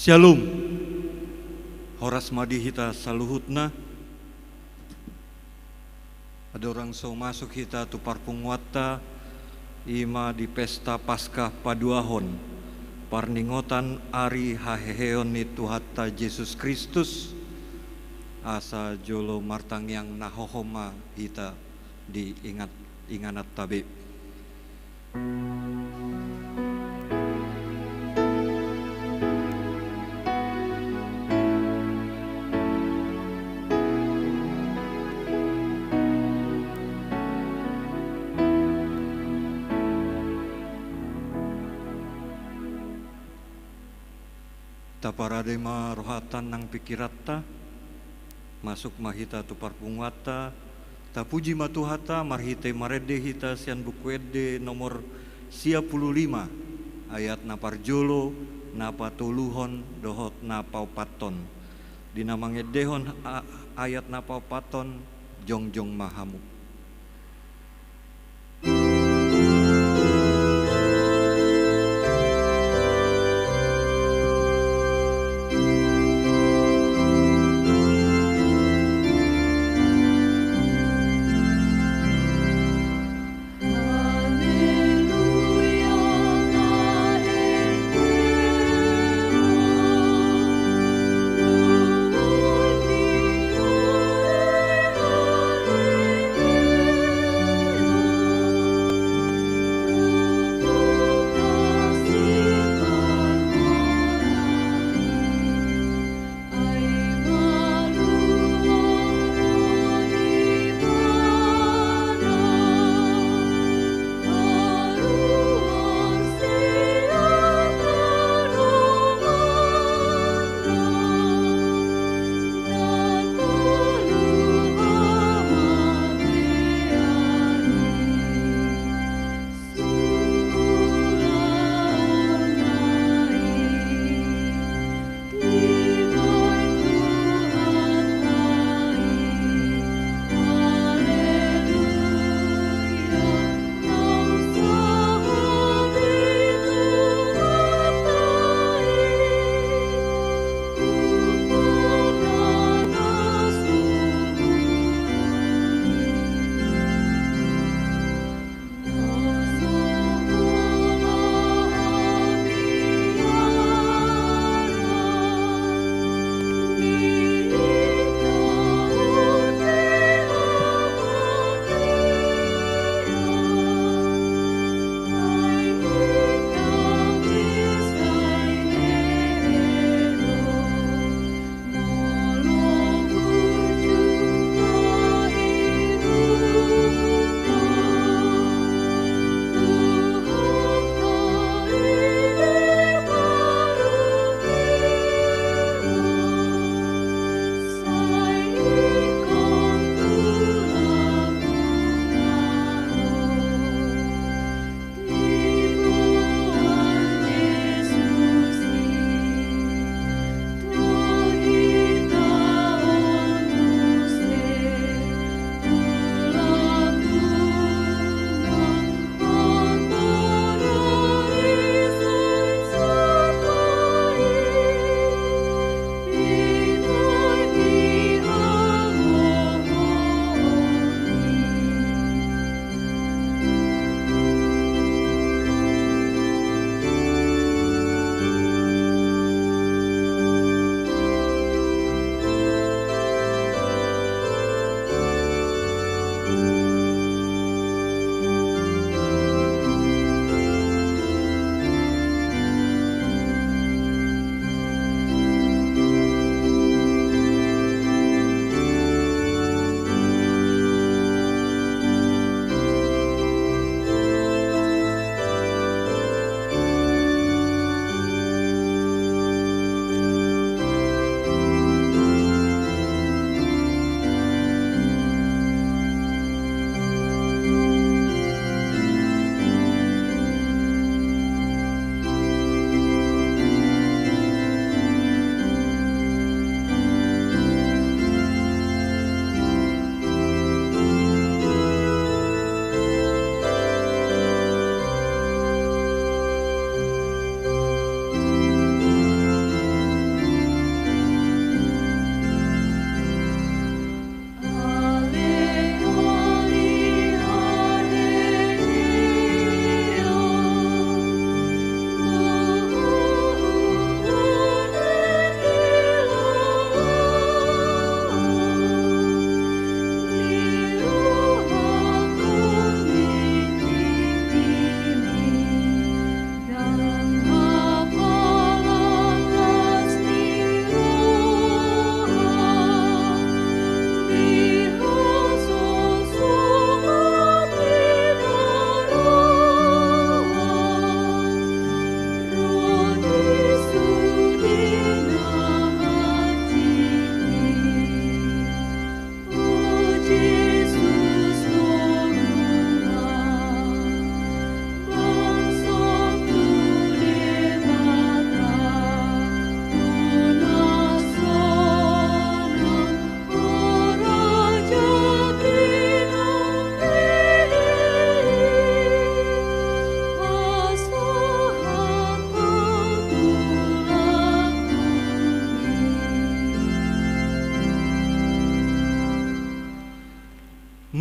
Shalom. Horas madi hita saluhutna. Ada orang so masuk hita tu parpungwata ima di pesta Paskah Paduahon. Parningotan ari haheheon itu hatta Yesus Kristus. Asa jolo martang yang nahohoma hita inganat tabe. Taparadema rohatan nang pikiratta masuk mahita tu parpungwata tapuji matuhata marhite marede hita sian bukuede nomor 55 ayat naparjolo napatuluhon dohot napaupaton dinamangedehon ayat napaupaton jongjong mahamu.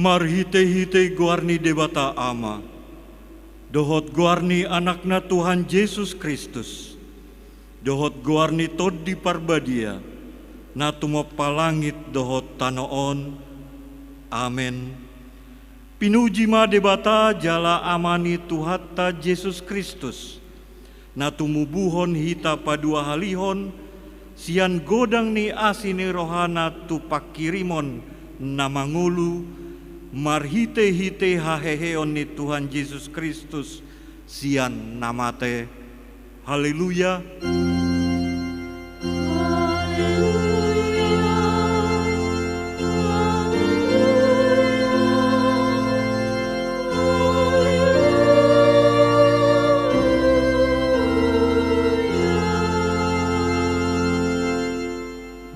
Marhite-hite guarni debata ama, dohot guarni anakna Tuhan Yesus Kristus, dohot guarni tod di parbadia, na tumapalangit dohot tanoon. Amen. Pinuji ma debata jala amani Tuhatta Yesus Kristus, na tumubuhon hita padua halihon, sian godang ni asini rohana tu pakirimon na mangulu, marhite-hite haheheon ni Tuhan Yesus Kristus sian namate. Haleluya.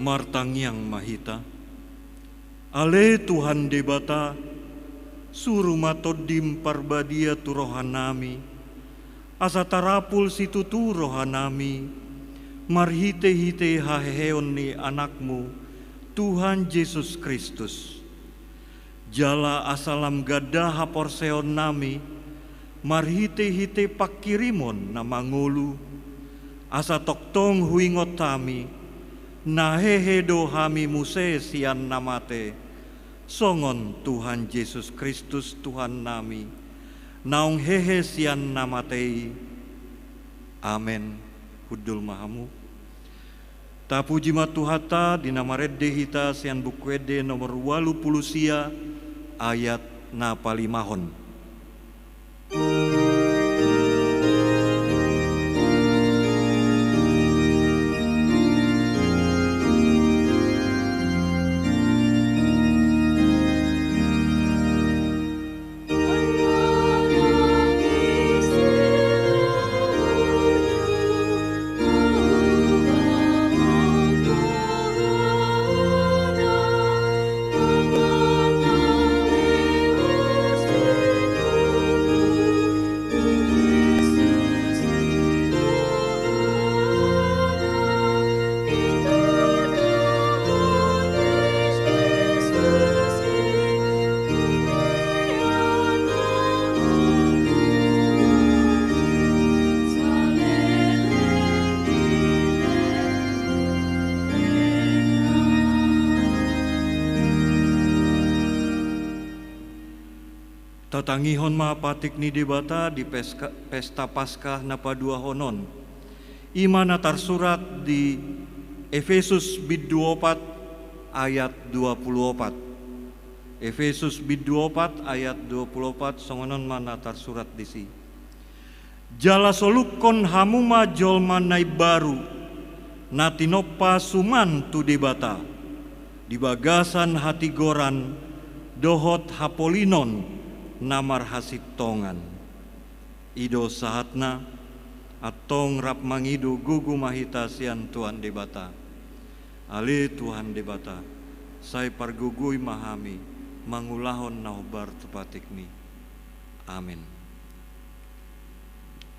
Martangyang mahita, ale Tuhan debata, suruh matodim parbadia tu rohanami, asa tarapul situ tu rohanami, marhite-hite haheon ni anakmu, Tuhan Yesus Kristus. Jala asalam gadah haporseon nami, marhite-hite pakirimon na mangulu, asa toktong huingot tami, nahehedo hami muse sian namate, songon Tuhan Yesus Kristus Tuhan nami, naung hehe sian namatei. Amen. Hudul mahamu. Ta puji matuhata dinamaredde hita sian bukwede nomor 80 sia ayat na palimahon. Tatangihon mapatik ni debata di pesta Paskah na padua honon. Ima na tarsurat di Efesus bid 24 ayat 24. Efesus bid 24 ayat 24 songonon mana tarsurat disi. Jala solukon hamuma jolma nai baru, na tinopa suman tu debata, di bagasan hati goran, dohot hapolinon, namar hasik tongan. Ido sahatna atong rap mangido gugu mahita sian Tuhan debata. Ale Tuhan debata, say pargugui mahami, mangulahon nahobar tepatikni. Amin.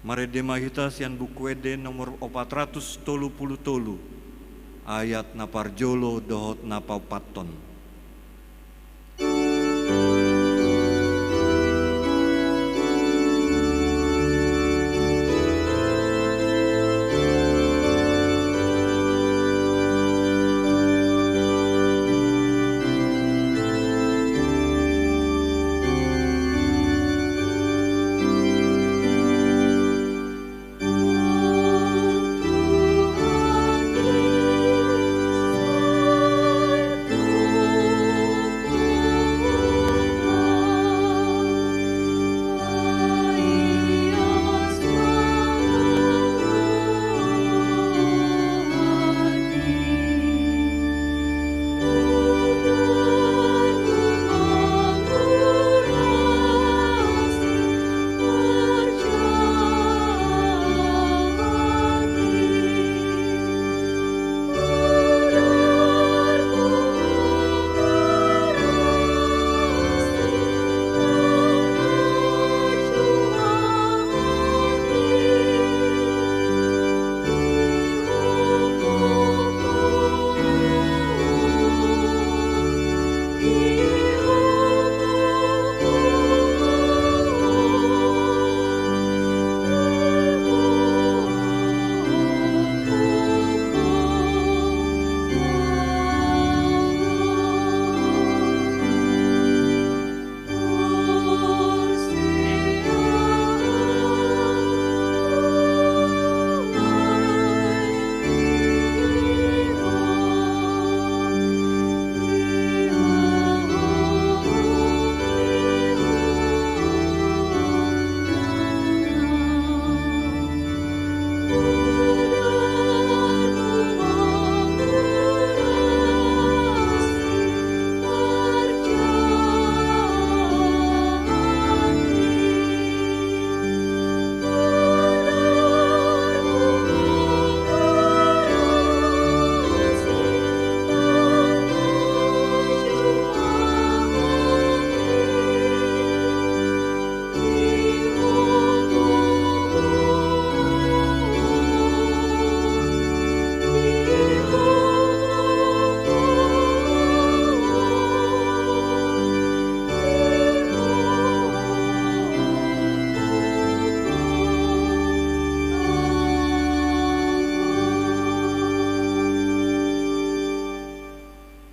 Marede mahita sian bukwede nomor 433 ayat na parjolo dohot na paupaton. Tuhan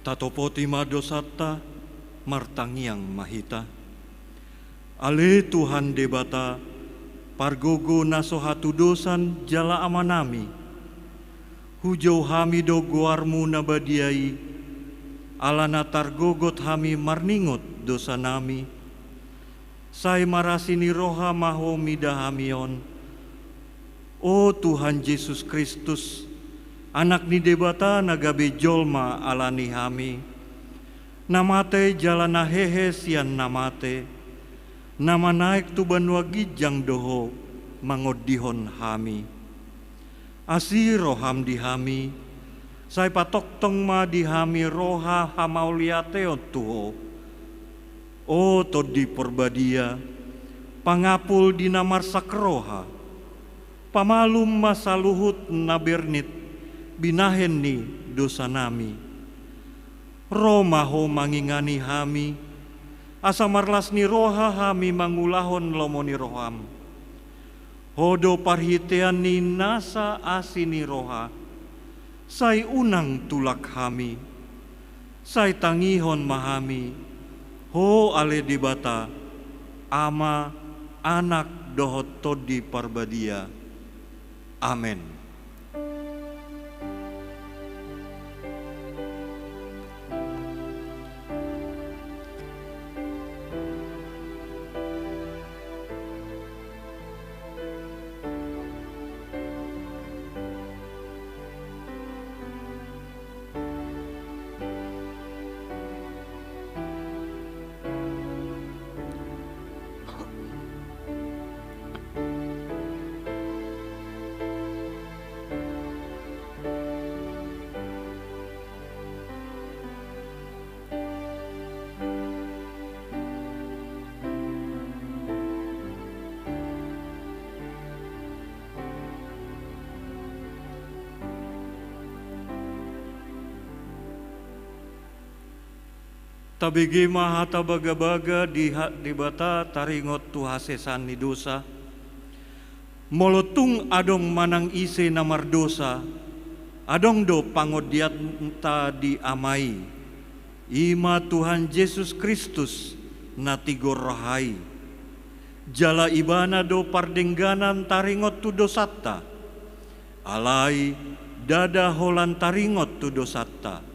tatopoti madosatta martangiang mahita. Ale Tuhan debata pargogo nasohatu dosan jala amanami. Hujau hami do goarmu nabadiai, alana targogot hami marningot dosa nami. Sai marasini roha maho midahamion. O Tuhan Yesus Kristus, anak ni debata nagabe jolma alani hami. Namate jalana hehe sian namate, nama naik tu banua gijang doho mangodihon hami. Asi roham dihami, sai patok tong ma dihami roha hamauliateo tuho. O todi porbadia, pangapul dinamar sakroha, pamalum masaluhut nabernit, binahen ni dosa nami. Romaho mangingani hami, asamarlas ni roha hami mangulahon lomoni roham. Hodo parhitean ni nasa asini roha, sai unang tulak hami, sai tangihon mahami, ho ale dibata, ama anak dohot todi parbadia. Amen. Tabigi mahata baga-baga di bata taringot tu hasesan ni dosa. Molotung adong manang ise namar dosa, adong do pangodiat ta di amai. Ima Tuhan Yesus Kristus natigor rahai. Jala ibana do pardengganan taringot tu dosatta. Alai dada holan taringot tu dosatta.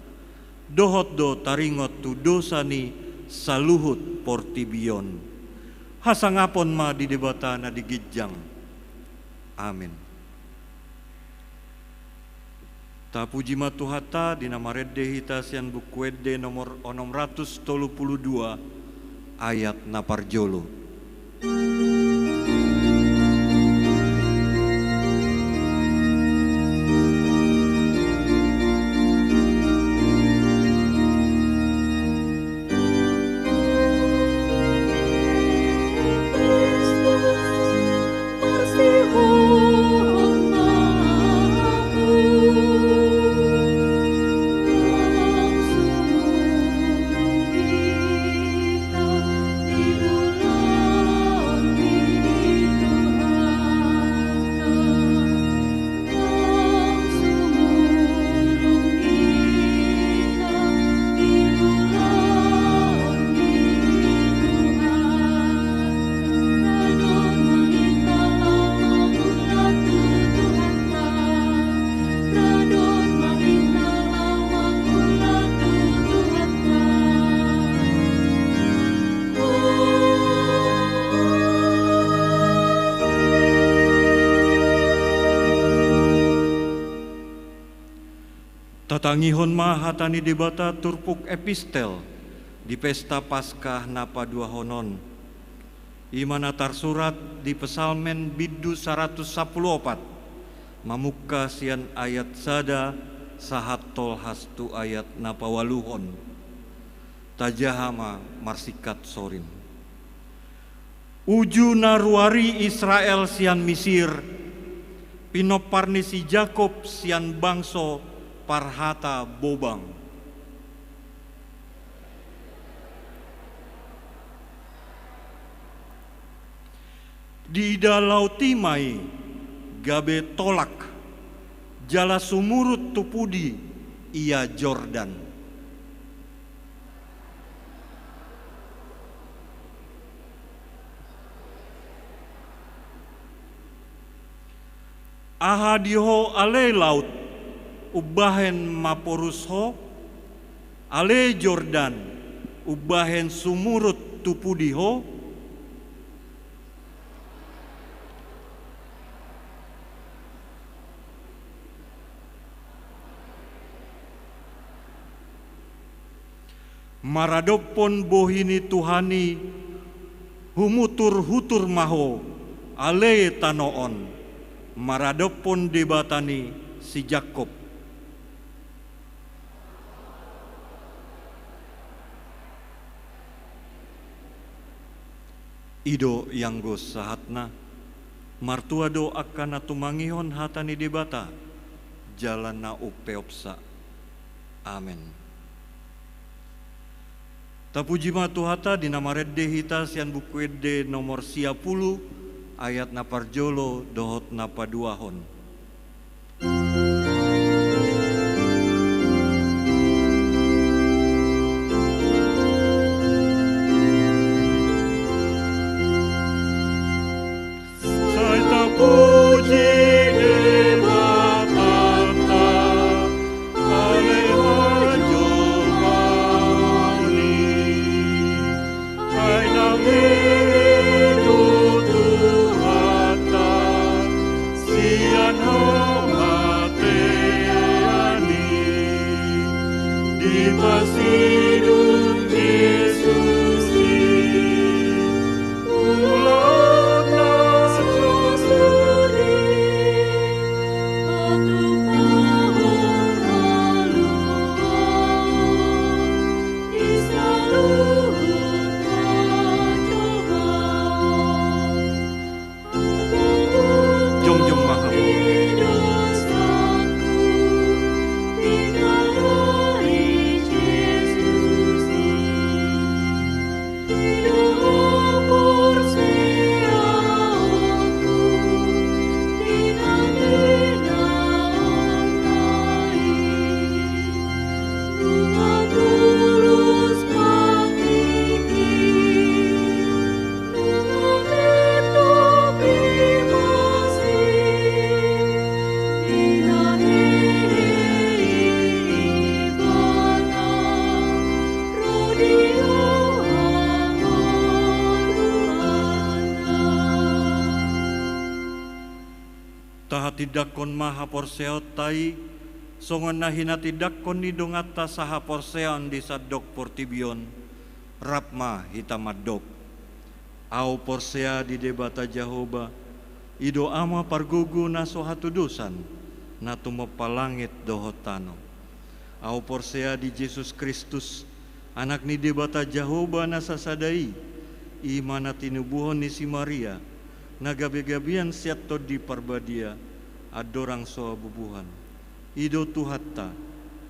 Dohot do taringot tu dosa ni saluhut portibion. Hasangapon ma di debata na digijang. Amin. Ta puji matuhata di nama redde hita sian bukwede nomor 632 ayat naparjolo. Tatangihon mahatani debata turpuk epistel di pesta Paskah napa dua honon. Imanatar surat di pesalmen biddu 114 mamuka sian ayat sada sahat tol hastu ayat napa waluhon. Tajahama marsikat sorin. Uju naruari Israel sian Misir, pinoparni si Jakob sian bangso parhata bobang. Di dalau timai gabe tolak, jala sumurut tupudi ia Jordan. ahadiho ale laut, ubahen maporus ho, ale Jordan, ubahen sumurut tupudiho, maradopon bohini Tuhani humutur hutur maho ale tanoon maradopon debatani si Jakob. Ido yang go sahatna martua do akan atumangihon hatani debata jalan na upeopsa. Amin. Tapuji ma Tuhata di nama redde hita sian buku edde nomor 10 ayat naparjolo dohot napaduahon. Saya tapuji tidakon maha porseot tai songon nahina tidakon ni dongata saha porseon di sadok portibion rapma hitamadok au porsea di debata Jahoba ido ama pargugu naso hatudusan natumo palangit dohotano au porsea di Yesus Kristus anak ni debata Jahoba nasasadai imana tinubuhon ni si Maria nagabe-gabian siato di parbadia adorang soa bubuhan ido Tuhatta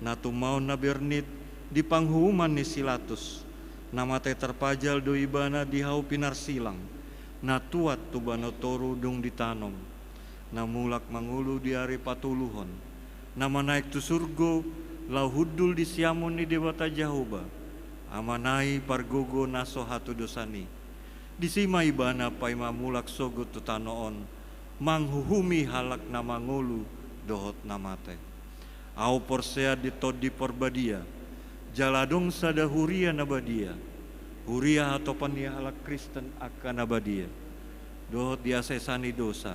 natu mau nabernit di panghuman ni Silatus nama te terpajal do ibana di hau pinar silang natuat tubano toru dung ditanom namulak mangulu di hari patuluhon nama naik tu surgo lau hudul di siamon ni dewata Jahoba amanai pargogo naso hatu dosani disima ibana paima mulak sogo tutanoon manghuhumi halak nama ngulu dohot namate au porsea ditodi porbadia jaladong sada huria nabadia huria atau pania halak Kristen akan nabadia dohot diasesani dosa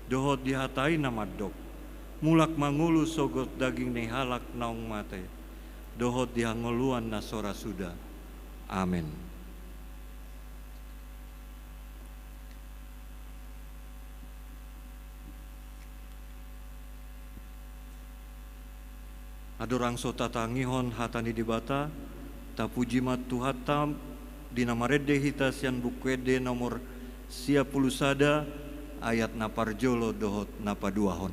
dohot dihatai namadok mulak mangulu sogot daging ni halak naung mate dohot dihangoluan nasora suda. Amin. Adorang sota tangihon hatani dibata tapuji mat Tuhatam di nama redde hita sian bukwede nomor 10 sada ayat naparjolo dohot napaduahon.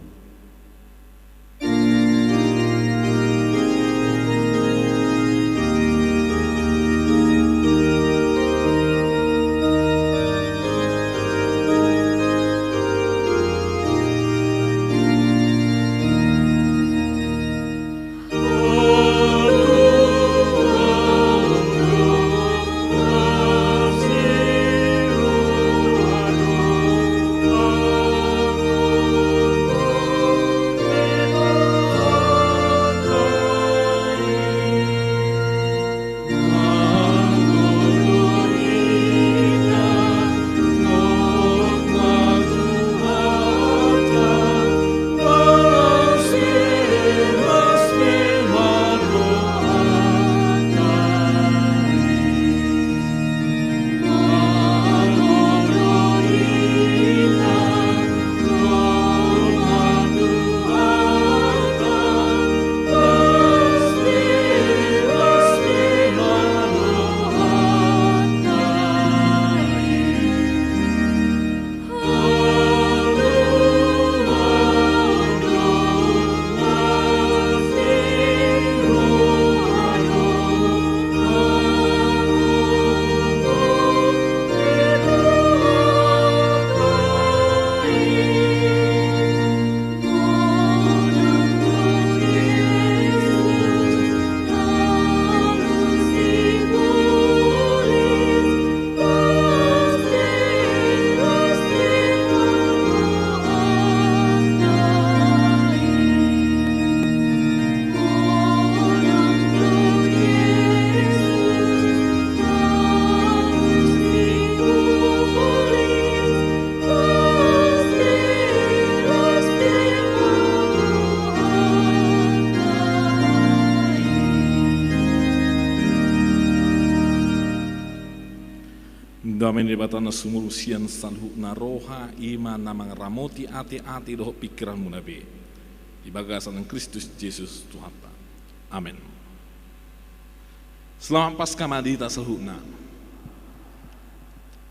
Bamen di batana sumur sian salhu naroha ima namang ramoti ati-ati doh pikiran munabe. Di bagasan Kristus Yesus Tuhan. Amin. Selamat Paskah madita salhuna.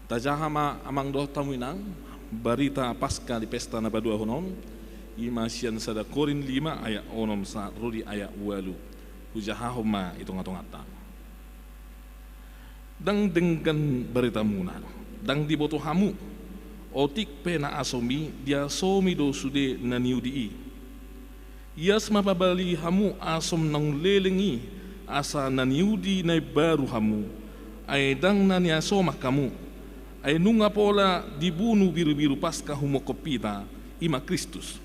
Tajahama amang doh tamuinang berita Paskah di pesta na badua honom. Ima sian sada Korin 5 ayat onom sa rudi ayat walu. Hujahahoma itu ngatong-ngatang. Dang dengan berita muna, dang di boto hamu, otik pena asomi dia somi do sude na niudi. Ias mapabali hamu asom nang lelengi asa na niudi na baru hamu, ay dang na niasomah kamu, ay nunga pola dibunuh biru-biru pasca humokopita ima Kristus.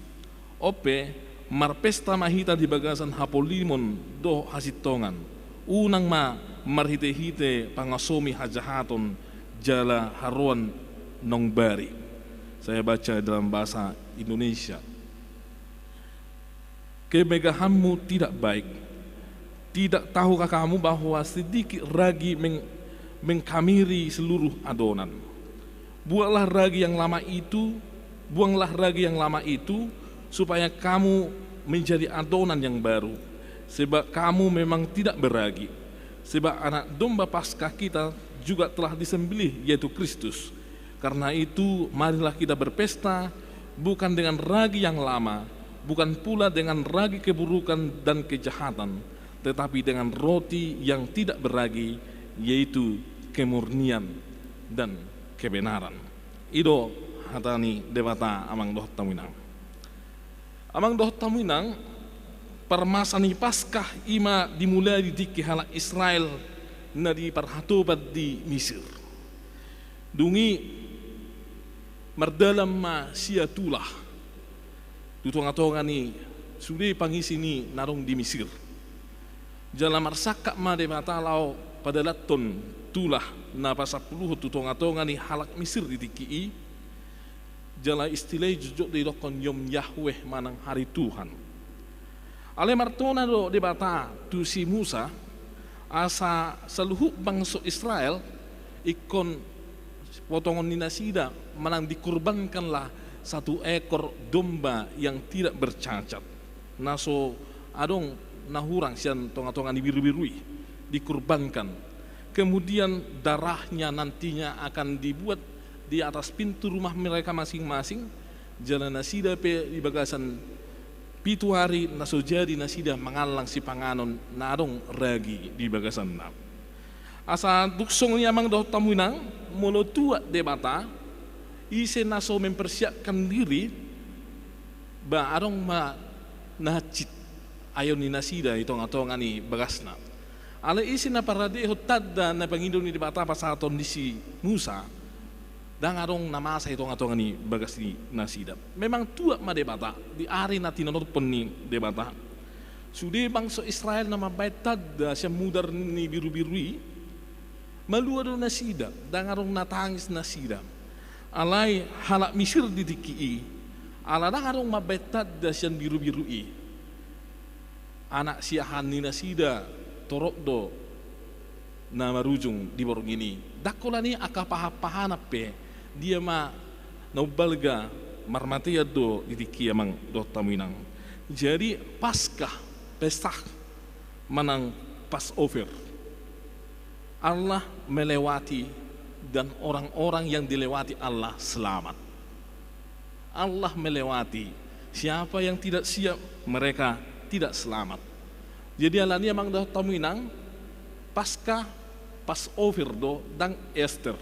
Ope marpesta mahita di bagasan hapolimon do hasitongan, unang marhite-hite pangasomi hajahaton jala haruan nong bari. Saya baca dalam bahasa Indonesia. Kemegahanmu tidak baik. Tidak tahukah kamu bahwa sedikit ragi mengkamiri seluruh adonan. Buanglah ragi yang lama itu supaya kamu menjadi adonan yang baru. Sebab kamu memang tidak beragi. Sebab anak domba Paskah kita juga telah disembelih, yaitu Kristus. Karena itu marilah kita berpesta bukan dengan ragi yang lama, bukan pula dengan ragi keburukan dan kejahatan, tetapi dengan roti yang tidak beragi, yaitu kemurnian dan kebenaran. Ido hatani debata amang doh tamuinang. Amang doh tamuinang permasani Paskah ima dimulai di kehala Israel na di parhatobat di Mesir. Dungi mardalam ma siya tulah. Tutong-atongan ni sudah pangisi ni narong di Mesir. Jala marsakak ma de matalaw padalaton tulah na pasapuluh tutong-atongan ni halak Mesir di tiki. Jala istilay jujok di dokon yom Yahweh manang hari Tuhan. Ale martona do debata tu si Musa asa seluruh bangsa Israel ikon potongan ninasida manang dikurbankanlah satu ekor domba yang tidak bercacat. Naso adong nahurang sian tonga-tonga dibiru-birui dikurbankan. Kemudian darahnya nantinya akan dibuat di atas pintu rumah mereka masing-masing. Jalan nasida pe di bagasan pitu hari naso jadi nasida mangalang si panganon na adong ragi di bagasan na. Asa duksong ni amang doh tamuinang molo tua debata ise naso mempersiapkan diri ba adong ma nahacit ayon ni nasida itong atongan ni bagasna. Ale ise na parade hotadda na pangindo ni debata pasaton di si Musa dan arong namasa itong atongan ni bagas ni nasida. Memang tua ma debata di ari na tinanotpon ni debata. Sudah bangsa Israel na mabaitad siya mudar ni biru-birui malua do nasida dan arong natangis nasida. Alay halak Mesir di tiki ala dan arong mabaitad siya biru-birui. Anak siahan ni nasida torok do na marujung di borong ini. Dakola ni akapahapahanap pe dia ma naubalga marmatia do ditiki amang do tamuinang. Jadi Paskah pesta manang Passover. Allah melewati dan orang-orang yang dilewati Allah selamat. Allah melewati siapa yang tidak siap mereka tidak selamat. Jadi alani amang do tamuinang Paskah Passover do dan Esther.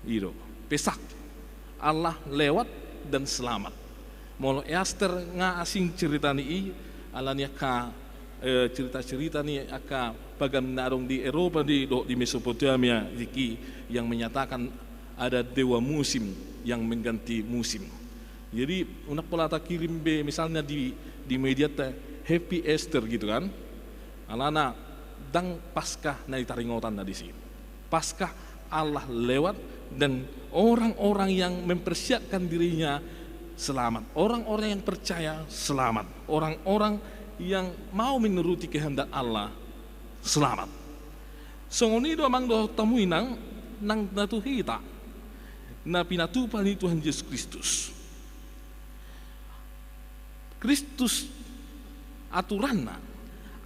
Iro, pesak Allah lewat dan selamat. Molo Esther nga asing cerita ni alania ka cerita-cerita ni aka pagam narong di Eropa di Mesopotamia iki yang menyatakan ada dewa musim yang mengganti musim. Jadi unak pola ta kirim be misalnya di media ta Happy Esther gitu kan. Alana dang Paskah na ditaringotan na di sini. Paskah Allah lewat dan orang-orang yang mempersiapkan dirinya selamat. Orang-orang yang percaya selamat. Orang-orang yang mau menuruti kehendak Allah selamat. Songoni do amang do tamuinang nang natuhita na pinatupan ni Tuhan Yesus Kristus. Kristus aturanna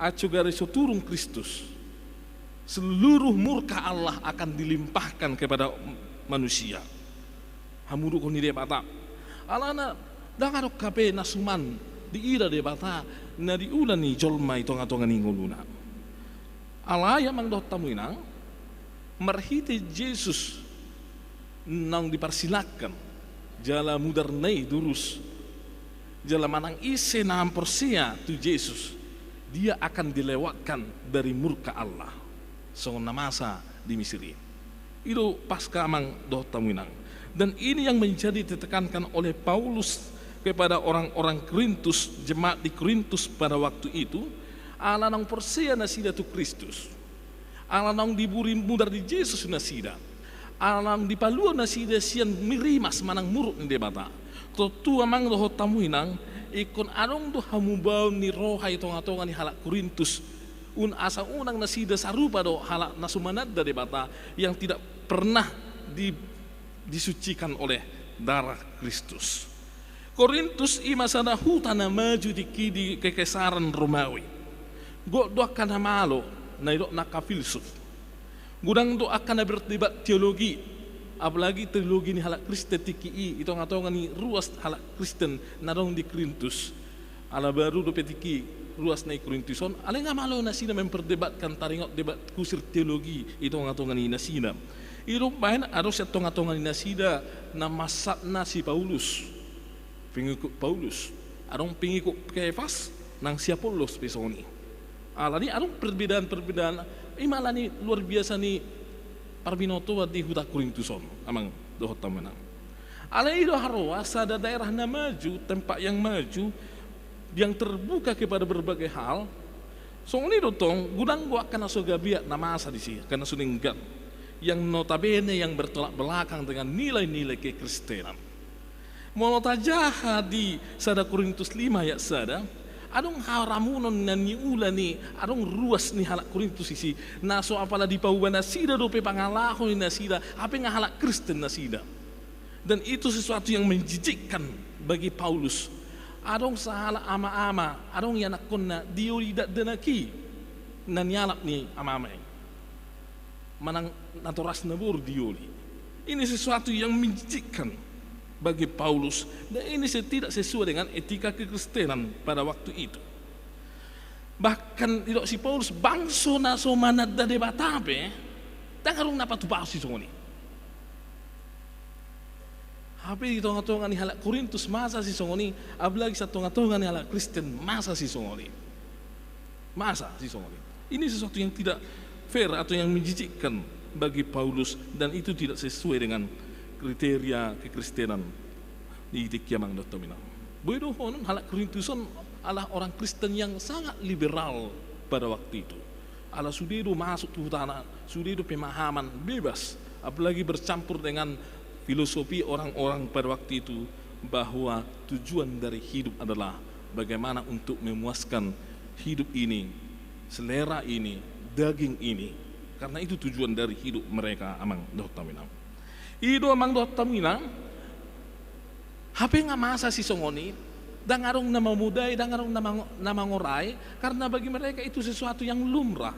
at juga turun Kristus, seluruh murka Allah akan dilimpahkan kepada manusia. Hamuru ko ni debata alana dangarok kape nasuman di ira debata na diulan ni jolma itonga-tonga ni nguluna. Alaya mang dot tamuinang marhite Yesus nang dipersilakan jala mudernai durus jala manang ise na amporsia tu Yesus, dia akan dilewatkan dari murka Allah song namasa di Misri. Itu pasca amang doh tamuinang. Dan ini yang menjadi ditekankan oleh Paulus kepada orang-orang Korintus, jemaat di Korintus pada waktu itu, ala nang persia nasida tu Kristus, ala nang diburi mudar di Yesus nasida, ala nang dipalua nasida sian mirimas manang muruk ni debata. Tu amang doh tamuinang ikon arong do hamubau ni roha itonga-tonga ni halak Korintus asa unang nasida sarupa do halak nasumanad dari bata yang tidak pernah disucikan oleh darah Kristus. Korintus imasana hutana maju di kekesaran Romawi. Go do akan malo na do nakafilsuf. Gudang do akan berdebat teologi, apalagi teologi ni halak Kristen tiki itu ngatongan ni ruas halak Kristen narong di Korintus. Ala baru do petiki ruas na Korintuson, ala nga malo na sina memperdebatkan taringot debat kusir teologi itu ngatongan ni nasina. Iro bahan aros at tonga-tonga ni nasida na masat na si Paulus. Pingikut Paulus, arong pingikut Kefas nang si Apolos pesoni. Ala ni arong perbedaan-perbedaan imala ni luar biasa ni Parbinoto di huta Korintuson amang dohot tamanang. Ala ilo harwa sada daerah na maju, tempat yang maju yang terbuka kepada berbagai hal. So ini dotong gudang gua akan aso gabiat na masa di sini karena suninggan yang notabene yang bertolak belakang dengan nilai-nilai kekristenan. Monota jaha di sada Korintus 5 ayat sada adong haramunon na niula ni adong ruas ni halak Korintus isi naso apala di pauban nasida dope pangalahon ni nasida apa nga halak Kristen nasida. Dan itu sesuatu yang menjijikkan bagi Paulus. Adong sahala ama-ama adong yanakon na diuridat denaki na nyalap ni ama-amay manang naturas nabur diuli. Ini sesuatu yang menjijikkan bagi Paulus dan ini tidak sesuai dengan etika kekristenan pada waktu itu. Bahkan si Paulus bangso na so manad da debatabe tangarong napatubao si songoni. Hape di tonga-tonga ni halak Korintus masa si songoni, ablagi sa tonga-tonga ni halak Kristen masa si songoni. Masa si songoni. Ini sesuatu yang tidak fair atau yang menjijikkan bagi Paulus dan itu tidak sesuai dengan kriteria kekristenan di Tikiamang Dotominang. Bodoh honon halak Korintuson adalah orang Kristen yang sangat liberal pada waktu itu. Ala sudedo masuk ke tanah, sudedo pemahaman bebas, apalagi bercampur dengan filosofi orang-orang pada waktu itu bahwa tujuan dari hidup adalah bagaimana untuk memuaskan hidup ini, selera ini, daging ini. Karena itu tujuan dari hidup mereka amang Dotominang. Ido amang Dotominang hape nga masa si songoni dangarong na mamuday, dangarong na mangoray karena bagi mereka itu sesuatu yang lumrah.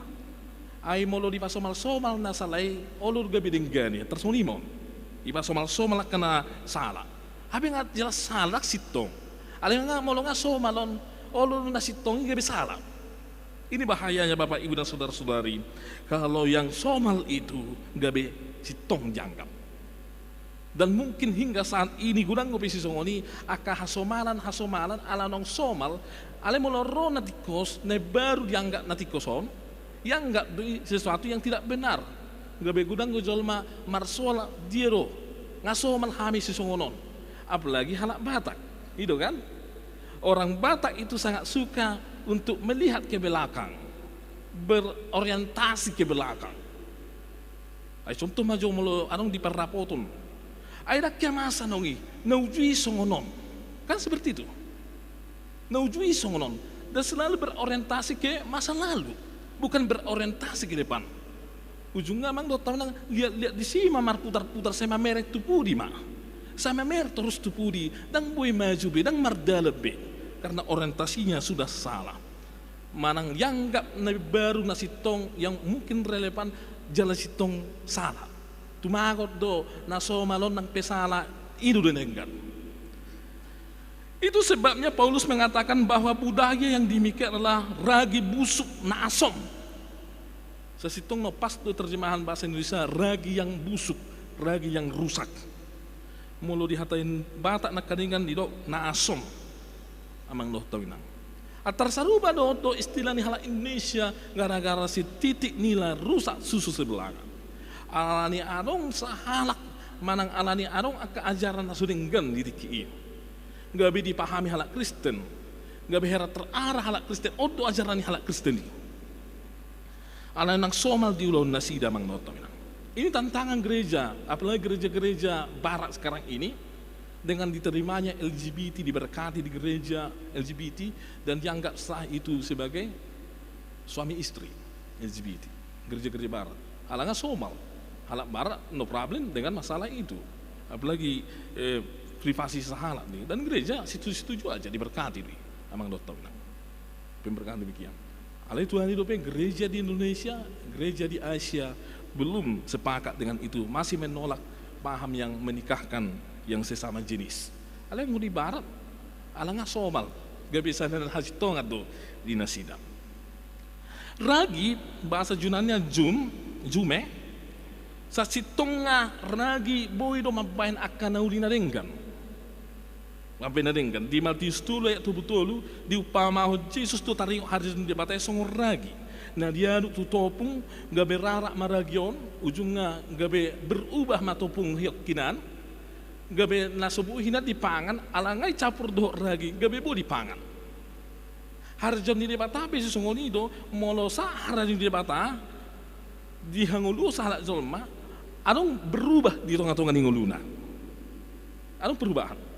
Ay molo di pasomal-somal na salay olor gabidinggani tersunimon. Iba somal-somal kana sala. Hape nga jelas salak sitong. Alin nga molo nga somalon olor na sitong gabi sala. Ini bahayanya Bapak Ibu dan saudara-saudari kalau yang somal itu gabi sitong jangkap. Dan mungkin hingga saat ini gudang ngopi si songoni aka hasomalan ala nong somal ale moloro natikos ne baru dianggap natikoson yang enggak sesuatu yang tidak benar. Gabe gudang gojolma marsola diero ngasomal hami si songonon. Apalagi halak Batak. Itu kan? Orang Batak itu sangat suka untuk melihat ke belakang, berorientasi ke belakang. Ay contoh maju molo anong di perrapoton. Ay dakya masa nongi naujui songonon. Kan seperti itu. Naujui songonon dan selalu berorientasi ke masa lalu, bukan berorientasi ke depan. Ujungnya mang do tahu nang lihat di sini mamar putar-putar sama merek tupudi mah. Sama merek terus tupudi dan boy maju be dan mardaleb be. Karena orientasinya sudah salah. Manang yang gak nabi baru nasi tong yang mungkin relevan jalan si tong salah. Tumagot do naso malon nang pesala itu denenggan. Itu sebabnya Paulus mengatakan bahwa budaya yang demikian adalah ragi busuk nasom. Sesitong no pas do terjemahan bahasa Indonesia ragi yang busuk, ragi yang rusak. Mulu dihatain batak nak kadingan di do nasom. Amang do tawinang. Atar saruba do istilah ni hala Indonesia gara-gara si titik nila rusak susu sebelah. Alani adong sahalak manang alani adong aka ajaran nasudenggan di tiki. Gabi dipahami halak Kristen, gabi hera terarah halak Kristen, odo ajaran halak Kristen ini. Ala nang somal di ulau nasida mang noto minang. Ini tantangan gereja, apalagi gereja-gereja barat sekarang ini dengan diterimanya LGBT diberkati di gereja LGBT dan dianggap sah itu sebagai suami istri LGBT gereja-gereja barat. Alangnya somal, halak barat no problem dengan masalah itu, apalagi privasi sahalat nih dan gereja situ-situ aja diberkati nih amang dokter bilang pemberkatan demikian. Alai Tuhan itu gereja di Indonesia, gereja di Asia belum sepakat dengan itu, masih menolak paham yang menikahkan yang sesama jenis. Alai mau di barat, alangnya somal, gak bisa dan hasil tongat do di nasida. Ragi bahasa Yunannya jume, sasitonga ragi boy do mabain akan naulina denggan. Ngapain nadenggan di Matius 2 ayat 7 diupama Yesus tu tarik hari di batai songor ragi. Nah dia tu topung gabe rarak maragion ujungnya gabe berubah matopung hiok kinan gabe nasobu hina dipangan alangai campur doh ragi gabe bo dipangan. Harjon di debata be songoni do molosa harjon di debata dihangulu salah jolma adong berubah di tengah-tengah ninguluna. Adong perubahan.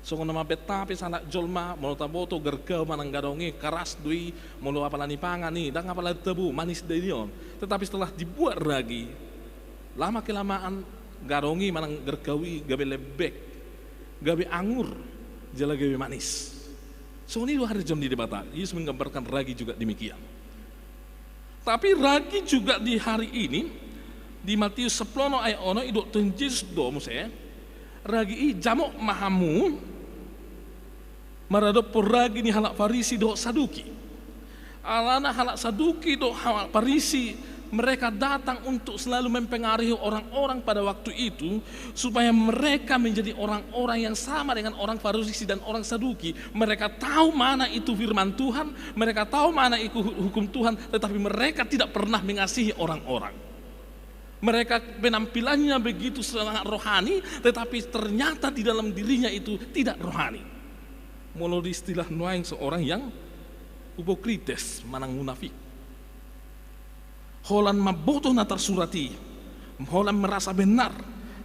So nama beta pe sanak jolma molo taboto gergau manang gadongi keras dui molo apalani pangan nih dan apalani tebu manis denion. Tetapi setelah dibuat ragi lama kelamaan gadongi manang gergawi gabe lebek gabe anggur jala gabe manis. So ini 2 hari jam di debata Yesus menggambarkan ragi juga demikian. Tapi ragi juga di hari ini di Matius 10 ayat 1 idok Yesus do muse ragi jamok mahamu maradop poragi ni halak Farisi do Saduki. Alana halak Saduki do halak Farisi mereka datang untuk selalu mempengaruhi orang-orang pada waktu itu supaya mereka menjadi orang-orang yang sama dengan orang Farisi dan orang Saduki. Mereka tahu mana itu firman Tuhan, mereka tahu mana itu hukum Tuhan, tetapi mereka tidak pernah mengasihi orang-orang. Mereka penampilannya begitu sangat rohani, tetapi ternyata di dalam dirinya itu tidak rohani. Mulu di istilah nuaing seorang yang upokrites, manang munafik. Holan maboto na tersurati, holan merasa benar,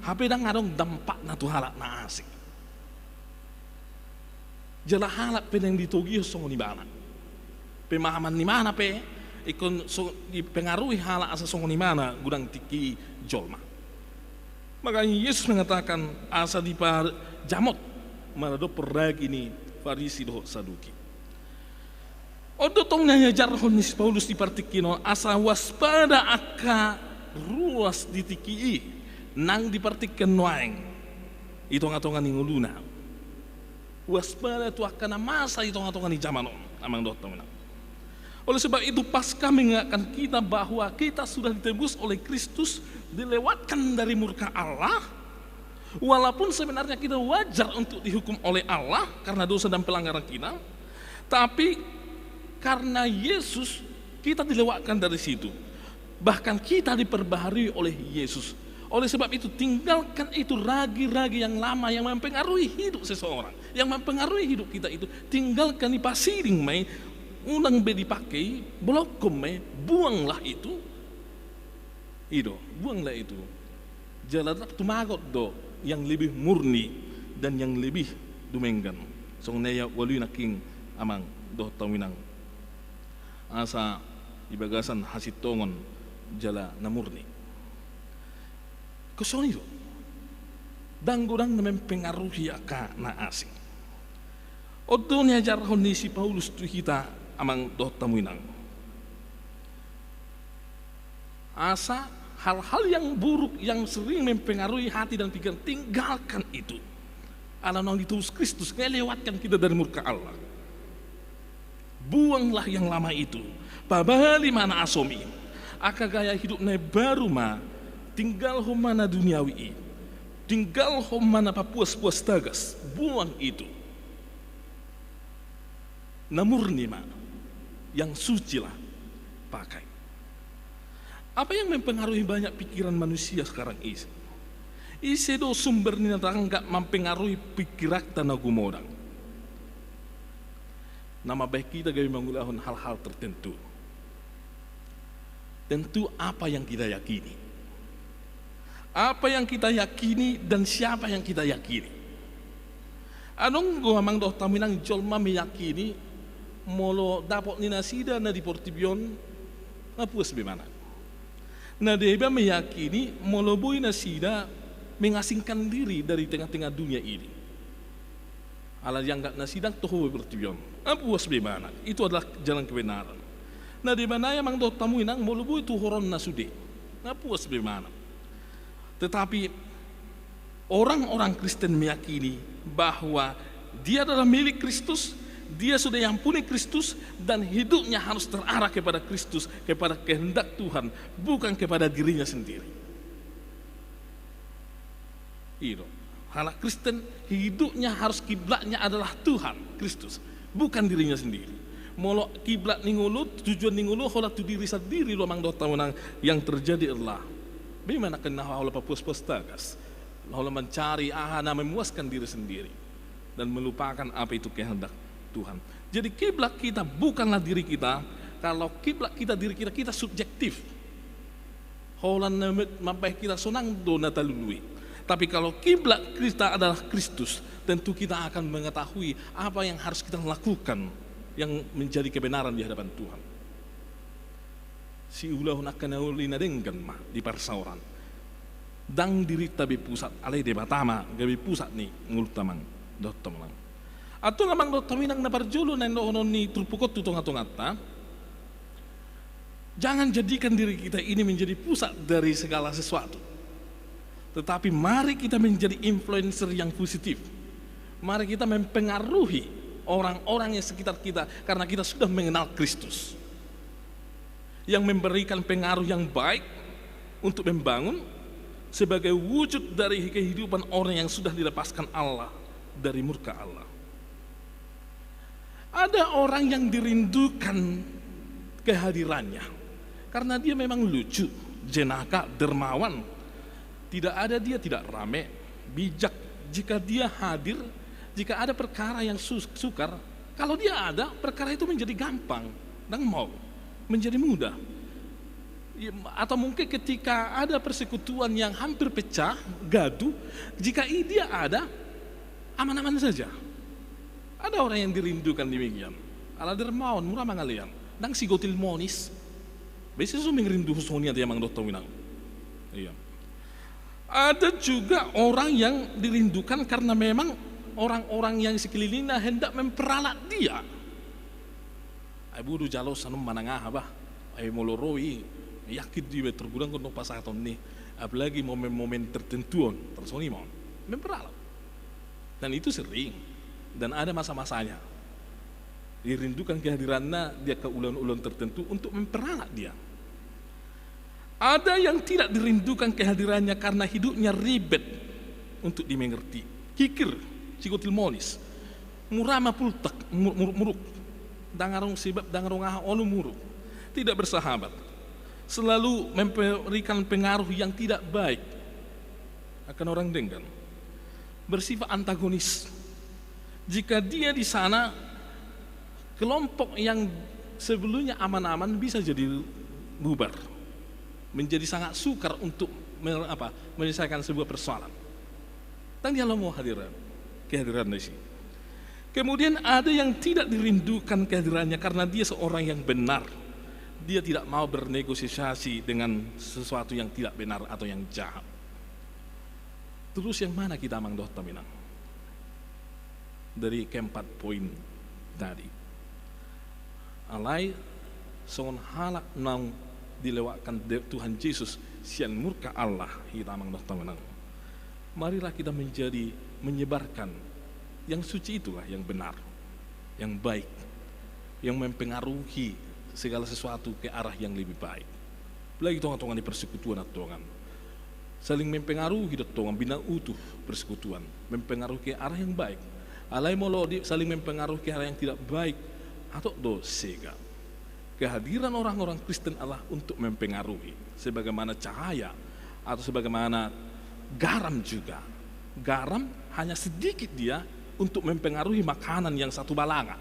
hape dang ngadong dampak na tuhalak na asik. Jala halak peneng ditogi song ni bana. Pemahaman ni mana pe? Ikon so dipengaruhi halak asa song ni mana gudang tiki jolma. Makanya Yesus mengatakan asa di par jamot marado peragi ini Farisi doh Saduki. Odo tong nanya jarhon ni Paulus di partikino asa waspada aka ruas ditiki nang dipartikan waeng itonga-tonga ni nguluna. Waspada tu akan masa itonga-tonga ni zaman amang doh tong. Oleh sebab itu pasca mengingatkan kita bahwa kita sudah ditebus oleh Kristus, dilewatkan dari murka Allah. Walaupun sebenarnya kita wajar untuk dihukum oleh Allah karena dosa dan pelanggaran kita, tapi karena Yesus kita dilewatkan dari situ. Bahkan kita diperbaharui oleh Yesus. Oleh sebab itu tinggalkan itu ragi-ragi yang lama yang mempengaruhi hidup seseorang, yang mempengaruhi hidup kita itu. Tinggalkan di pasiring mai, unang be dipakai, blokom mai, buanglah itu. Itu, buanglah itu. Jalan tumagot do yang lebih murni dan yang lebih dumenggan. Song neya walu naking amang do tawinang asa ibagasan hasitongon jala namurni. Kusoniro danggodang na mempengaruhi ka na asing. Odo ni ajar honi si Paulus tu kita amang doh tamuinang. Asa hal-hal yang buruk yang sering mempengaruhi hati dan pikiran, tinggalkan itu. Allah nang diutus Kristus melewatkan kita dari murka Allah. Buanglah yang lama itu. Pabali mana asomi. Aka gaya hidup na baru ma tinggal homana duniawi. Tinggal homana papuas-puas tagas. Buang itu. Namurni ma yang suci lah pakai. Apa yang mempengaruhi banyak pikiran manusia sekarang ini? Isi do sumber ni natang enggak mempengaruhi pikiran tanah gumodang. Nama baik kita gaya mengulahun hal-hal tertentu. Tentu apa yang kita yakini. Apa yang kita yakini dan siapa yang kita yakini. Anong gua mang doh taminang jolma meyakini molo dapat nina sida na di Portibion na puas bimana. Na deba meyakini molo boy na sida mengasingkan diri dari tengah-tengah dunia ini. Ala yang gak nasidang toh Portibion. Na puas bimana. Itu adalah jalan kebenaran. Na deba na mang do tamu inang molo boy tu horon na sude. Na puas bimana. Tetapi orang-orang Kristen meyakini bahwa dia adalah milik Kristus. Dia sudah diampuni Kristus dan hidupnya harus terarah kepada Kristus, kepada kehendak Tuhan, bukan kepada dirinya sendiri. Itu. Anak Kristen hidupnya harus kiblatnya adalah Tuhan, Kristus, bukan dirinya sendiri. Molo kiblat ningulu, tujuan ningulu, hola tu diri sendiri lo mang dota menang yang terjadi adalah bagaimana kena hola papus-pus tagas, hola mencari ahana memuaskan diri sendiri dan melupakan apa itu kehendak Tuhan. Jadi kiblat kita bukanlah diri kita. Kalau kiblat kita diri kita, kita subjektif. Holan mampai kita sonang do natalului. Tapi kalau kiblat kita adalah Kristus, tentu kita akan mengetahui apa yang harus kita lakukan yang menjadi kebenaran di hadapan Tuhan. Si ulahun akan naulina dengan mah di persauran. Dang diri tabi pusat alai de batama gabi pusat ni ngultamang dottamang. Atau ngamang do taminang na parjolo na ino ni trupukot tutong atong-ata. Jangan jadikan diri kita ini menjadi pusat dari segala sesuatu. Tetapi mari kita menjadi influencer yang positif. Mari kita mempengaruhi orang-orang yang sekitar kita karena kita sudah mengenal Kristus. Yang memberikan pengaruh yang baik untuk membangun sebagai wujud dari kehidupan orang yang sudah dilepaskan Allah dari murka Allah. Ada orang yang dirindukan kehadirannya karena dia memang lucu, jenaka, dermawan. Tidak ada dia tidak rame, bijak. Jika dia hadir, jika ada perkara yang sukar, kalau dia ada, perkara itu menjadi gampang dan mau menjadi mudah. Atau mungkin ketika ada persekutuan yang hampir pecah, gaduh, jika dia ada, aman-aman saja. Ada orang yang dirindukan demikian. Ala dermawan, murah mangalian. Dang si gotil monis. Biasanya so mengerindu husonia dia mang dokter winang. Iya. Ada juga orang yang dirindukan karena memang orang-orang yang sekelilingnya hendak memperalat dia. Ay budu jalo sanum manangah bah. Ay moloroi yakin dia tergurang kono pasaton nih. Apalagi momen-momen tertentu tersoni mon memperalat. Dan itu sering. Dan ada masa-masanya dirindukan kehadirannya dia ke ulun-ulun tertentu untuk memperalat dia. Ada yang tidak dirindukan kehadirannya karena hidupnya ribet untuk dimengerti. Kikir, sikotil monis, murama pultak, muruk, dangarong sibab, dangarong aha olu muruk, tidak bersahabat, selalu memberikan pengaruh yang tidak baik akan orang dengan, bersifat antagonis. Jika dia di sana, kelompok yang sebelumnya aman-aman bisa jadi bubar, menjadi sangat sukar untuk menyelesaikan sebuah persoalan. Dan dia mau kehadiran di sini. Kemudian ada yang tidak dirindukan kehadirannya karena dia seorang yang benar dia tidak mau bernegosiasi dengan sesuatu yang tidak benar atau yang jahat. Terus yang mana kita Mang Dohta Minang? Dari keempat poin tadi. Alai songon halak nang dilewatkan Tuhan Yesus sian murka Allah kita Mang Dohta Minang. Marilah kita menyebarkan yang suci, itulah yang benar, yang baik, yang mempengaruhi segala sesuatu ke arah yang lebih baik. Lagi tongan-tongan di persekutuan tongan saling mempengaruhi tongan bina utuh persekutuan, mempengaruhi ke arah yang baik. Alai molo saling mempengaruhi ke arah yang tidak baik atau dosega. Kehadiran orang-orang Kristen Allah untuk mempengaruhi sebagaimana cahaya atau sebagaimana garam juga. Garam hanya sedikit dia untuk mempengaruhi makanan yang satu balanga.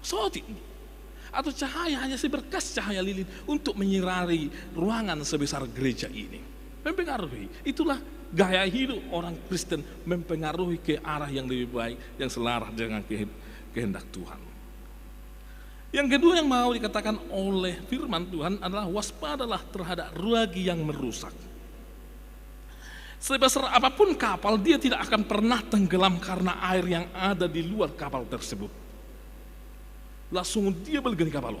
Sotik. Atau cahaya hanya seberkas cahaya lilin untuk menyinari ruangan sebesar gereja ini. Mempengaruhi. Itulah gaya hidup orang Kristen, mempengaruhi ke arah yang lebih baik, yang selaras dengan kehendak Tuhan. Yang kedua yang mau dikatakan oleh firman Tuhan adalah waspadalah terhadap ruagi yang merusak. Sebesar apapun kapal, dia tidak akan pernah tenggelam karena air yang ada di luar kapal tersebut. Langsung dia bergeni kapal.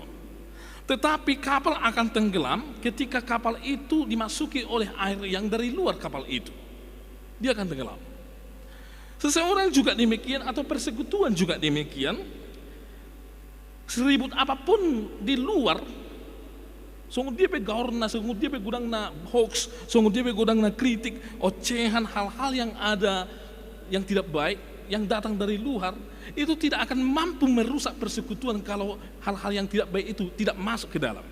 Tetapi kapal akan tenggelam ketika kapal itu dimasuki oleh air yang dari luar kapal itu. Dia akan tenggelam. Seseorang juga demikian, atau persekutuan juga demikian. Seribut apapun di luar, sungguh dia pegaur na, sungguh dia pegudang na hoax, sungguh dia pegudang na kritik, ocehan, hal-hal yang ada yang tidak baik, yang datang dari luar, itu tidak akan mampu merusak persekutuan kalau hal-hal yang tidak baik itu tidak masuk ke dalam.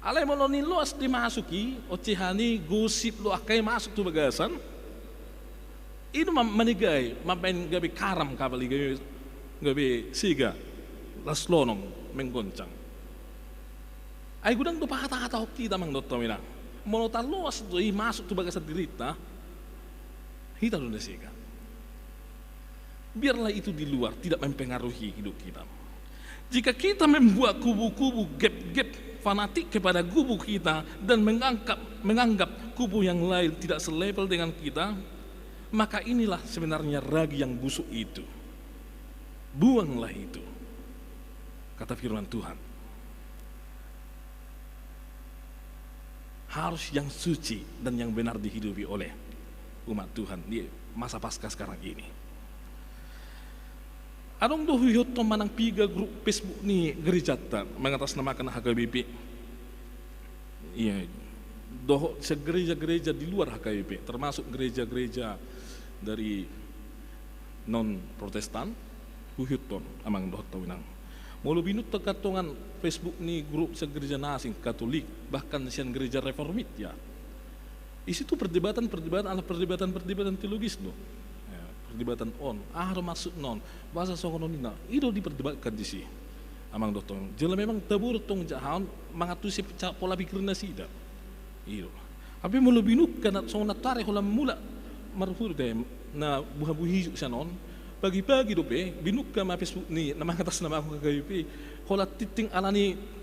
Alai meloni luas dimasuki, ocehani, gosip lu akai masuk tu bagasan, itu manigai, mampain gabi karam kabali gabi siga, laslonong menggoncang. Ay gudang tu pahata-hata kita Mang Dohta Minang. Monotan luas tu masuk tu bagasan dirita, kita dulu siga. Biarlah itu di luar, tidak mempengaruhi hidup kita. Jika kita membuat kubu-kubu gap-gap fanatik kepada kubu kita dan menganggap kubu yang lain tidak selevel dengan kita, maka inilah sebenarnya ragi yang busuk itu. Buanglah itu, kata firman Tuhan. Harus yang suci dan yang benar dihidupi oleh umat Tuhan di masa Paskah sekarang ini. Adong doh hiyoto manang piga grup Facebook ni gereja tan mengatasnamakan HKBP. Iya, doh segereja-gereja di luar HKBP, termasuk gereja-gereja dari non Protestan, huyoton amang doh tawinang. Mulu binut tekatongan Facebook ni grup segereja nasing Katolik, bahkan sian gereja Reformit ya. Isi itu perdebatan teologis do. Perdebatan masuk non bahasa songononina itu diperdebatkan di sini amang dotong jela memang tabur tong jahan mengatusi pola pikir nasida itu tapi mulu binuk karena songona tarik holam mula marfur deh na buah hijau sanon pagi-pagi dope binuk ka ma Facebook ni nama atas nama aku kagayupi hola titing alani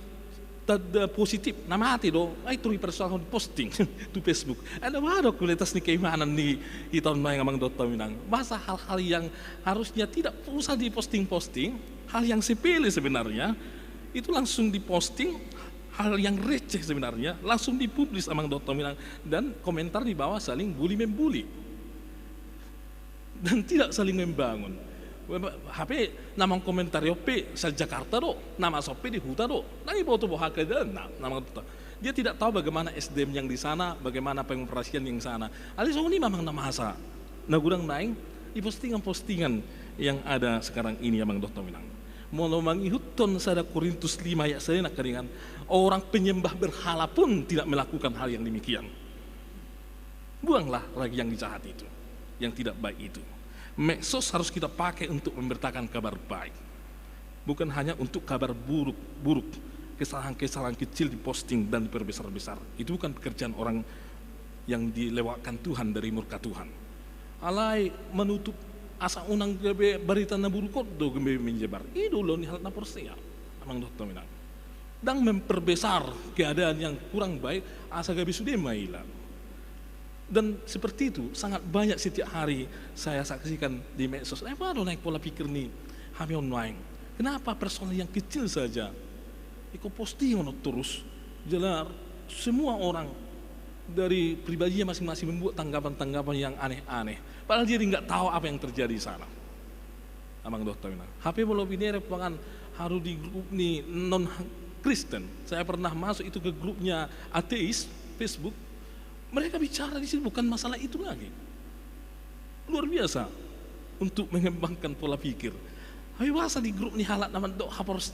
tada positif nama hati do ay turi persoalan posting tu Facebook ada wado kualitas ni keimanan ni iton may ngamang Dohta Minang masa hal-hal yang harusnya tidak usah diposting-posting, hal yang sepele sebenarnya itu langsung diposting, hal yang receh sebenarnya langsung dipublis amang Dohta Minang dan komentar di bawah saling bully membuli dan tidak saling membangun. HP namang komentar yope sa Jakarta do, nama sope di huta do, nangi bawa tu bawa dan nama tuh. Dia tidak tahu bagaimana SDM yang di sana, bagaimana pengoperasian yang sana. Ali ini memang nama asa, nagurang naing di postingan-postingan yang ada sekarang ini amang Dohta Minang. Mau mangihuton sada Korintus 5 ayat saya nak keringan orang penyembah berhala pun tidak melakukan hal yang demikian. Buanglah lagi yang jahat itu, yang tidak baik itu. Medsos harus kita pakai untuk memberitakan kabar baik, bukan hanya untuk kabar buruk, kesalahan-kesalahan kecil diposting dan diperbesar-besar. Itu bukan pekerjaan orang yang dilewatkan Tuhan dari murka Tuhan. Alai menutup asa unang gabe berita na burukot do gembe menyebar. Itu loh ni hal na porsia amang Dohta Minang. dan memperbesar keadaan yang kurang baik asa gabi sudah mailan. Dan seperti itu sangat banyak setiap hari saya saksikan di medsos. Baru naik pola pikir nih kami online. Kenapa personal yang kecil saja ikut posting terus jelas semua orang dari pribadinya masing-masing membuat tanggapan-tanggapan yang aneh-aneh. Padahal dia nggak tahu apa yang terjadi di sana. Amang dokter bilang, HP belum binere pengan harus di grup nih non Kristen. Saya pernah masuk itu ke grupnya ateis Facebook. Mereka bicara di sini bukan masalah itu lagi. Luar biasa untuk mengembangkan pola pikir. Ayo bahasa di grup nih halat nama dok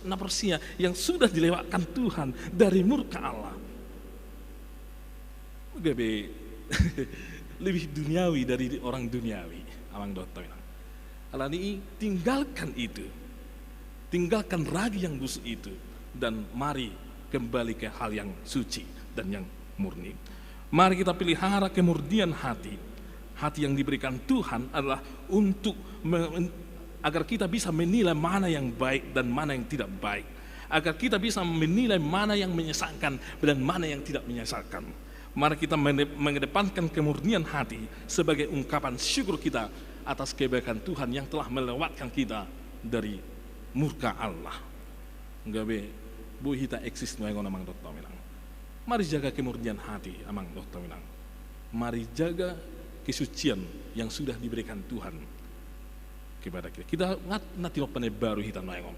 napersia yang sudah dilewatkan Tuhan dari murka Allah. Lebih duniawi dari orang duniawi. Amang dokter. Alani tinggalkan itu, tinggalkan ragi yang busuk itu, dan mari kembali ke hal yang suci dan yang murni. Mari kita pelihara kemurnian hati. Hati yang diberikan Tuhan adalah untuk agar kita bisa menilai mana yang baik dan mana yang tidak baik. Agar kita bisa menilai mana yang menyesatkan dan mana yang tidak menyesatkan. Mari kita mengedepankan kemurnian hati sebagai ungkapan syukur kita atas kebaikan Tuhan yang telah melewatkan kita dari murka Allah. Gabe bu hita eksis noengon amang dokter minang. Mari jaga kemurnian hati amang dokter minang. Mari jaga kesucian yang sudah diberikan Tuhan kepada kita. Kita nanti opane baru hita noengon.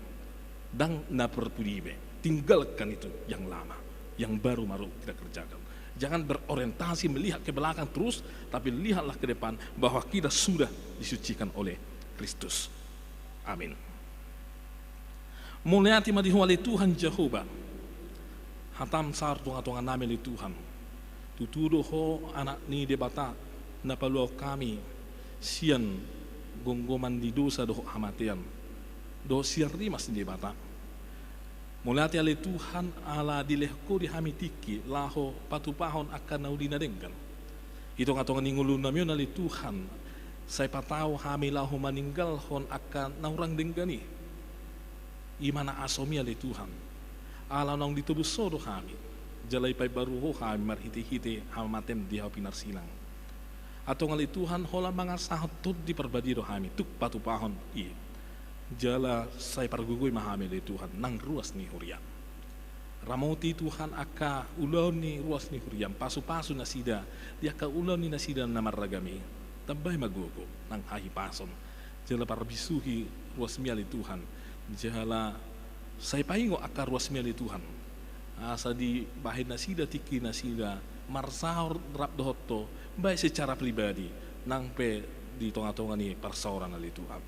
Dan na perpudibe. Tinggalkan itu yang lama, yang baru kita kerjakan. Jangan berorientasi melihat ke belakang terus, tapi lihatlah ke depan bahwa kita sudah disucikan oleh Kristus. Amin. Mulyati madihuali Tuhan Jehovah. Hatam sar tunga-tunga namin li Tuhan. Tutudo ho anak ni debata na paluaw kami siyan gonggoman di dosa doho hamatian. Do siyan rimas di debata. Mulyati ali Tuhan ala dilehko di hamitiki laho patupahon akan naudina dengkan. Ito nga ningulun namin ali Tuhan. Saya patao hami laho maninggal hon akan naurang denggani. Imana asomi ali Tuhan. Ala nang ditubus sodo kami. Jalay pay baru ho kami marhiti-hiti hamaten di hapinar silang. Atau ngali Tuhan hola mga sahot di perbadido kami tuk patupahon i. Jala saya pargugoy mahami ali Tuhan nang ruas ni hurian. Ramoti Tuhan aka ulon ni ruas ni hurian pasu-pasu nasida dia ka ulon ni nasida namaragami. Tambay magugo nang hahipason. Jala parbisuhi ruas mi ali Tuhan. Jala saya paingo akar ruas mi ali Tuhan. Asa di bahid nasida tiki nasida marsahor rap dohoto baik secara pribadi nang pe di tonga-tonga ni persauran ali Tuhan.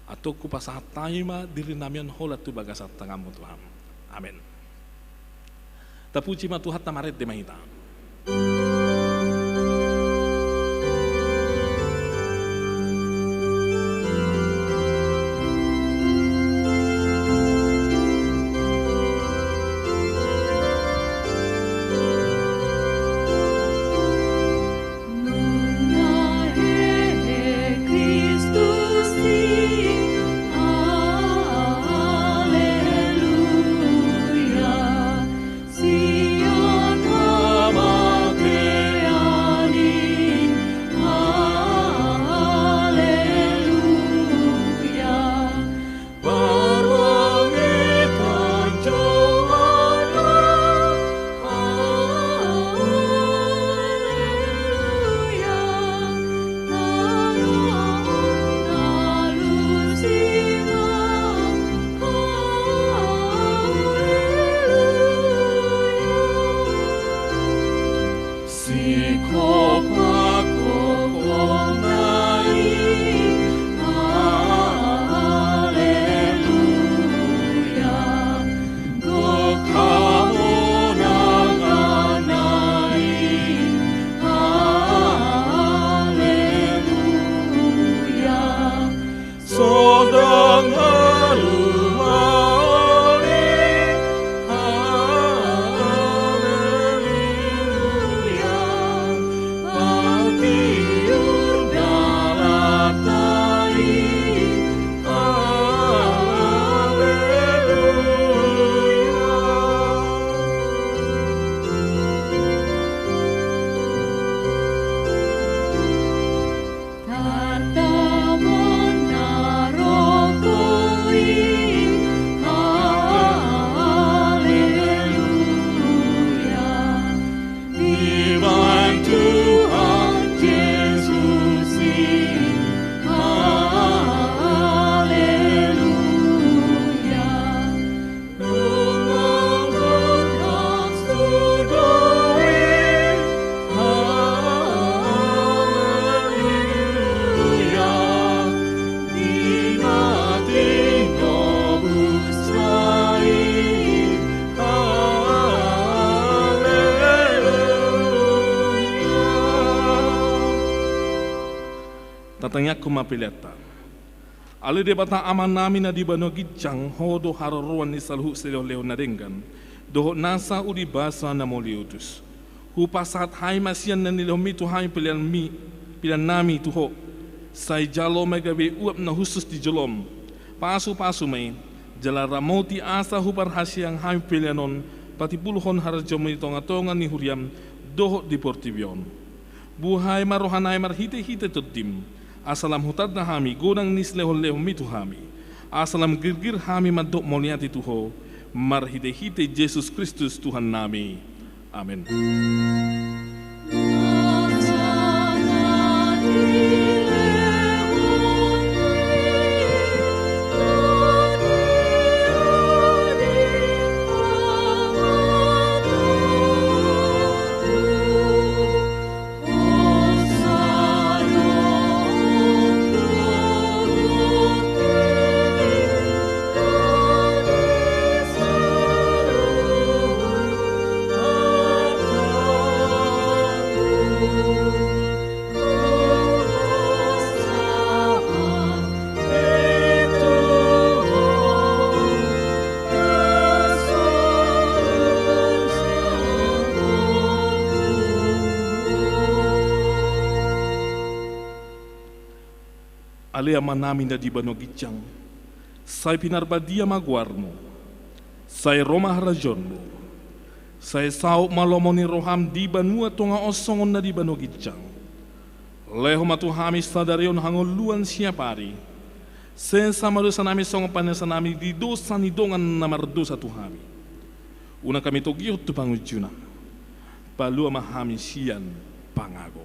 Atau ku pasahat taima diri namian holat tu bagasat tangamu Tuhan. Amin. Tapuji ma Tuhan tamaret de mahita. tatanya kumapileta. Ale debata aman nami na di bano gijang hodo hararuan ni salhu seleo na ringgan. Doho nasa udi basa na moliutus. Hupasat hai masian na nilomito hai pilihan nami tuho. Sai jalo magabi uap na husus di jolom. Pasu-pasu may jala ramoti asa hupar hasyang hai pilihanon pati puluhon harajom tonga-tonga ni huriam doho di portibion. Buhay marohanay marhite-hite tutim. Asalam hutad na hami gunang nislehon-lehon mitu hami. Asalam girgir hami madok moliati tuho. Marhite-hite Yesus Kristus Tuhan nami. Amin. Alea manami na di bano gijang, say pinarbadia maguarmo, say Roma harajonmo, say sao malomoni roham di banua tonga osongon na di bano gijang. Leho matuhami sadarion hangoluan siapari, sen samarusa nami songo panesa nami di dosa ni dongan namardosa tuhami. Una kami togiyot tu pangujuna, palua mahami sian pangago.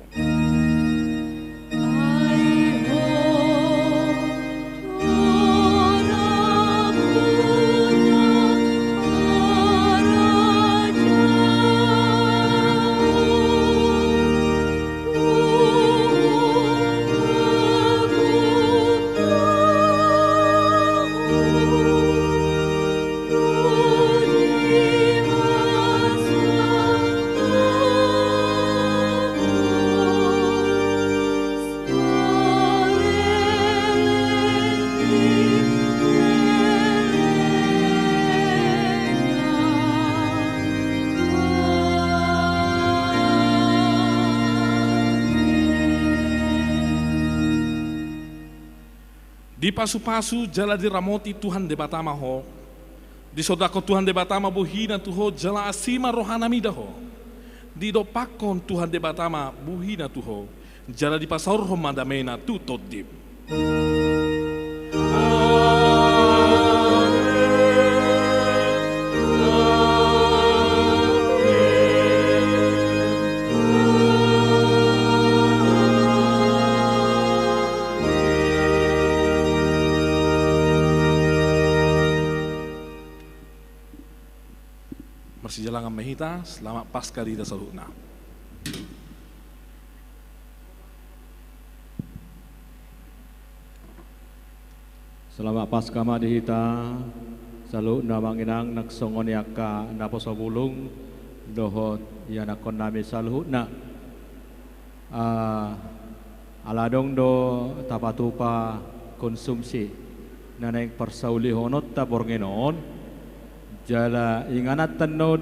Di pasu-pasu jala di ramoti Tuhan de batama ho. Di sodako Tuhan de batama buhina tuho jala asima rohanami daho. Di dopakon Tuhan de batama buhina tuho jala di pasar romadamena tu todib. Jalangan mahita, selamat Paskah di Salhutna. Selamat Paskah madihita, Salhutna manginang naksongon yaka naposabulung dohot yanakon nami Salhutna. Aladong do tapatupa konsumsi naneng persaulihonot taborngenon jala inganat tenod